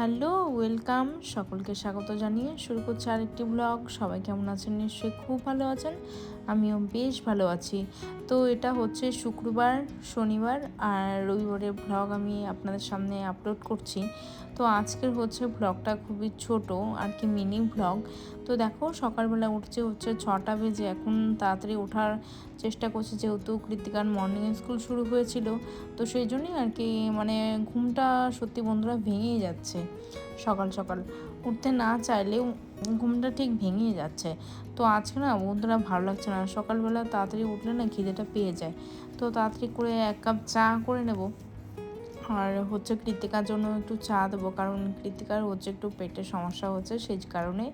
Hello, welcome. সকলকে স্বাগত জানিয়ে শুরু করছি আরেকটি ব্লগ। সবাই কেমন আছেন? নিশ্চয়ই খুব ভালো আছেন। আমিও বেশ ভালো আছি। তো এটা হচ্ছে শুক্রবার, শনিবার আর রবিবারের ব্লগ আমি আপনাদের সামনে আপলোড করছি। তো আজকের হচ্ছে ব্লগটা খুবই ছোট আর কি, মিনি ব্লগ। তো দেখো, সকালবেলা উঠছে হচ্ছে 6টা বেজে। এখন তাড়াতাড়ি ওঠার চেষ্টা করছি, যেহেতু কৃত্তিকার মর্নিং স্কুল শুরু হয়েছিল। তো সেই জন্যই আর কি, মানে ঘুমটা সত্যি বন্ধুরা ভেঙেই যাচ্ছে। সকাল সকাল উঠতে না চাইলেও ঘুমটা ঠিক ভেঙেই যাচ্ছে। তো আজকে না বন্ধুরা ভালো লাগছে না, সকালবেলা তাড়াতাড়ি উঠলে না খিদেটা পেয়ে যায়। তো তাড়াতাড়ি করে 1 কাপ চা করে নেব। আর হচ্ছে কৃত্তিকার জন্য একটু চা দেবো, কারণ কৃত্তিকার হচ্ছে একটু পেটের সমস্যা হচ্ছে, সেই কারণে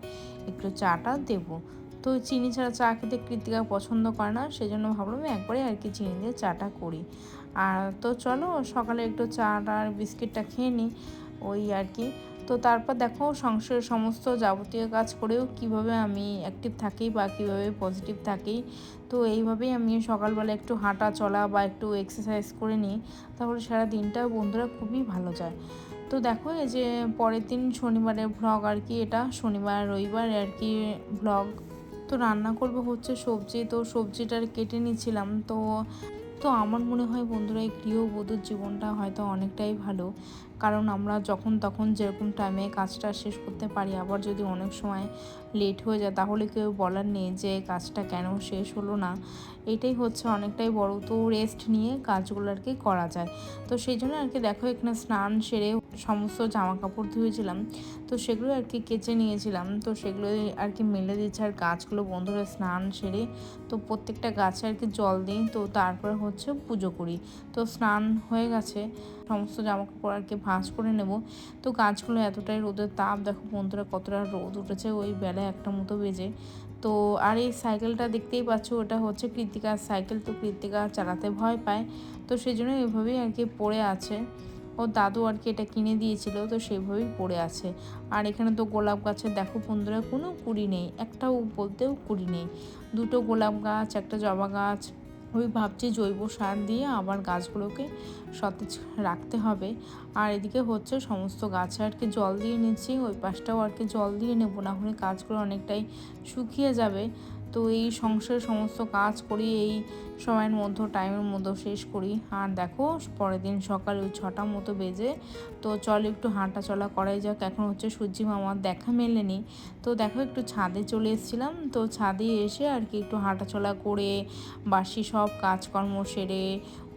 একটু চাটা দেবো। তো চিনি ছাড়া চা খেতে কৃত্তিকা পছন্দ করে না, সেই জন্য ভাবলাম একবারে আর কি চিনি দিয়ে চাটা করি। আর তো চলো সকালে একটু চাটা আর বিস্কিটটা খেয়ে নিই, ওই আর কি। তো তারপর দেখো, সংসারের সমস্ত যাবতীয় কাজ করেও কিভাবে আমি অ্যাক্টিভ থাকি বা কীভাবে পজিটিভ থাকি। তো এইভাবেই আমি সকালবেলা একটু হাঁটা চলা বা একটু এক্সারসাইজ করে নিই, তাহলে সারা দিনটা বন্ধুরা খুবই ভালো যায়। তো দেখো, এই যে পরের দিন শনিবারের ভ্লগ আর কি, এটা শনিবার রবিবার আর কি ভ্লগ। তো রান্না করব হচ্ছে সবজি, তো সবজিটা কেটে নিয়েছিলাম। তো তো আমার মনে হয় বন্ধুরা, এই গৃহবধূর জীবনটা হয়তো অনেকটাই ভালো, কারণ আমরা যখন তখন যেরকম টাইমে কাজটা শেষ করতে পারি। আবার যদি অনেক সময় লেট হয়ে যায়, তাহলে কেউ বলার নেই যে কাজটা কেন শেষ হলো না। এটাই হচ্ছে অনেকটাই বড়, তো রেস্ট নিয়ে কাজগুলো আর কি করা যায়। তো সেই জন্য আর কি দেখো, এখানে স্নান সেরে সমস্ত জামা কাপড় ধুয়েছিলাম, তো সেগুলো আর কি কেচে নিয়েছিলাম। তো সেগুলোই আর কি মেলে দিচ্ছে। আর গাছগুলো বন্ধুরা স্নান সেরে, তো প্রত্যেকটা গাছে আর কি জল দিই, তো তারপর হচ্ছে পুজো করি। তো স্নান হয়ে গেছে, সমস্ত জামা কাপড় আর কি ভাঁজ করে নেব। তো গাছগুলো এতটাই রোদের তাপ, দেখো বন্ধুরা কতটা রোদ উঠেছে, ওই বেলা 1টা মতো বেজে। তো আর এই সাইকেলটা দেখতেই পাচ্ছ, ওটা হচ্ছে কৃত্তিকার সাইকেল। তো কৃত্তিকা চালাতে ভয় পায়, তো সেই জন্য এভাবেই আর কি পড়ে আছে। ও দাদু আর কি এটা কিনে দিয়েছিল, তো সেইভাবেই পড়ে আছে। আর এখানে তো গোলাপ গাছের দেখো বন্ধুরা কোনো কুড়ি নেই, একটাও বলতেও কুড়ি নেই। 2টো গোলাপ গাছ, একটা জবা গাছ। ওই ভাবছি জৈব সার দিয়ে আবার গাছগুলোকে সতেজ রাখতে হবে। আর এদিকে হচ্ছে সমস্ত গাছে আর কি জল দিয়ে নিচ্ছি, ওই পাশটাও আর কি জল দিয়ে নেবো, না হলে গাছগুলো অনেকটাই শুকিয়ে যাবে। তো এই সংসারের সমস্ত কাজ করি এই সময়ের মধ্যে, টাইমের মধ্যে শেষ করি। আর দেখো, পরের দিন সকালে ওই 6টা মতো বেজে। তো চলো একটু হাঁটা চলা করাই যাক। এখন হচ্ছে সূর্যি মামার দেখা মেলেনি। তো দেখো, একটু ছাদে চলে এসেছিলাম। তো ছাদে এসে আর কি একটু হাঁটা চলা করে বাসি সব কাজকর্ম সেরে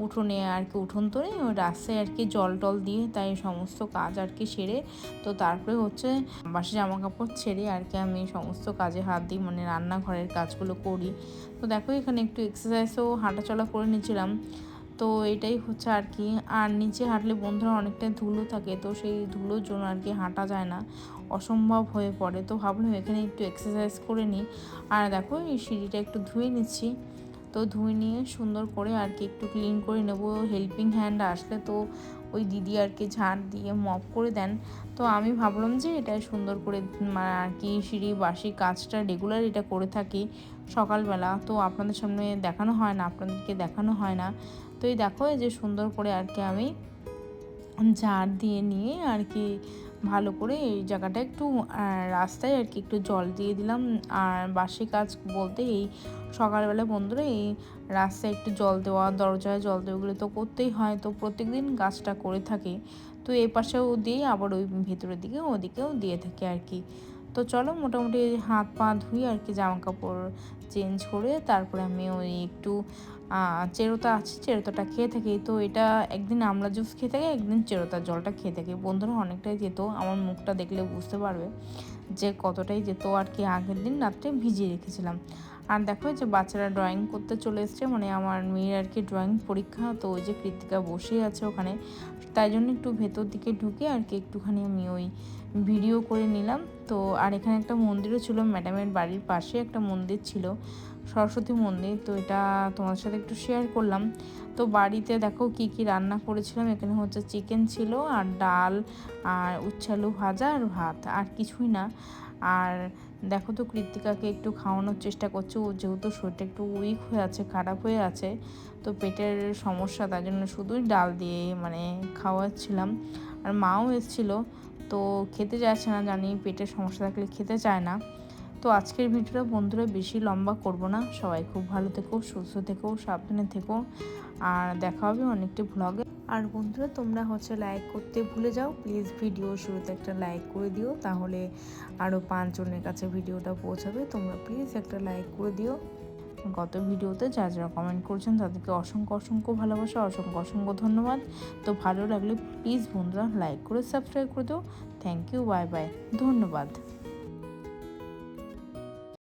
উঠোনে আর কি, উঠোন তো নেই, ওই রাস্তায় আর কি জল টল দিয়ে, তাই সমস্ত কাজ আর কি সেরে, তো তারপরে হচ্ছে বাসি জামা কাপড় ছেড়ে আর কি আমি সমস্ত কাজে হাত দিই, মানে রান্নাঘরের কাজগুলো করি। তো দেখো, এখানে একটু এক্সারসাইজও হাঁটাচলা করে নিয়েছিলাম। তো এটাই হচ্ছে আর কি। আর নিচে হাঁটলে বন্ধুরা অনেকটা ধুলো থাকে, তো সেই ধুলোর জন্য আর কি হাঁটা যায় না, অসম্ভব হয়ে পড়ে। তো ভাবলাম এখানে একটু এক্সারসাইজ করে নিই। আর দেখো, এই সিঁড়িটা একটু ধুয়ে নিচ্ছি। তো ধুয়ে নিয়ে সুন্দর করে আর কি একটু ক্লিন করে নেব। হেল্পিং হ্যান্ড আসলে তো ওই দিদি আর কি ঝাড় দিয়ে মপ করে দেন। তো আমি ভাবলাম যে এটা সুন্দর করে আর কি সিঁড়ি বাসি কাজটা রেগুলার এটা করে থাকি সকালবেলা। তো আপনাদের সামনে দেখানো হয় না, আপনাদেরকে দেখানো হয় না। তো এই দেখো, এই যে সুন্দর করে আর কি আমি ঝাড় দিয়ে নিয়ে আর কি ভালো করে এই জায়গাটা একটু রাস্তায় আর কি একটু জল দিয়ে দিলাম। আর বাসি কাজ বলতে এই সকালবেলা বন্ধুরা এই রাস্তায় একটু জল দেওয়া, দরজায় জল দেওয়া, ওগুলো তো করতেই হয়। তো প্রত্যেক দিন কাজটা করে থাকি। তো এই পাশেও দিই, আবার ওই ভেতরের দিকে ওদিকেও দিয়ে থাকি আর কি। তো চলো মোটামুটি হাত পা ধুই আর কি, জামা কাপড় চেঞ্জ করে তারপরে আমি ওই একটু চেরোতা আছে, চেরোতাটা খেয়ে থাকি। তো এটা একদিন আমলা জুস খেয়ে থাকি, একদিন চেরোতার জলটা খেয়ে থাকি। বন্ধুরা অনেকটাই যেত, আমার মুখটা দেখলে বুঝতে পারবে যে কতটাই যেত আর কি। আগের দিন রাত্রে ভিজিয়ে রেখেছিলাম। আর দেখো, যে বাচ্চারা ড্রয়িং করতে চলে এসছে, মানে আমার মেয়ের আর কি ড্রয়িং পরীক্ষা। তো ওই যে কৃত্তিকা বসেই আছে ওখানে, তাই জন্য একটু ভেতর দিকে ঢুকে আর কি একটুখানি আমি ওই ভিডিও করে নিলাম। তো আর এখানে একটা মন্দিরও ছিল, ম্যাডামের বাড়ির পাশে একটা মন্দির ছিল, সরস্বতী মন্দির। তো এটা তোমাদের সাথে একটু শেয়ার করলাম। তো বাড়িতে দেখো কি কি রান্না করেছিলাম। এখানে হচ্ছে চিকেন ছিল, আর ডাল, আর উচ্ছে আলু ভাজা, আর ভাত, আর কিছুই না। আর দেখো, তো কৃত্তিকাকে একটু খাওয়ানোর চেষ্টা করছে, ও যেহেতু শরীরটা একটু উইক হয়ে আছে, খারাপ হয়ে আছে, তো পেটের সমস্যা, তার জন্য শুধুই ডাল দিয়ে মানে খাওয়াচ্ছিলাম। আর মাও এসেছিলো, তো খেতে চাইছে না, জানি পেটের সমস্যা থাকলে খেতে চায় না। তো আজকের ভিডিওটা বন্ধুরা বেশি লম্বা করব না। সবাই খুব ভালো থেকো, সুস্থ থেকো, সাবধানে থেকো, আর দেখা হবে অনেকটি ভ্লগে। আর বন্ধুরা তোমরা লাইক করতে ভুলে যাও প্লিজ, ভিডিও শুরুতে একটা লাইক করে দিও, তাহলে আরও 5 জনের কাছে ভিডিওটা পৌঁছাবে। তোমরা প্লিজ একটা লাইক করে দিও। গত ভিডিওতে যারা কমেন্ট করছেন তাদেরকে অসংখ্য অসংখ্য ভালোবাসা, অসংখ্য অসংখ্য ধন্যবাদ। তো ভালো লাগলে প্লিজ বন্ধুরা লাইক করে সাবস্ক্রাইব করে দিও। থ্যাংক ইউ, বাই বাই, ধন্যবাদ।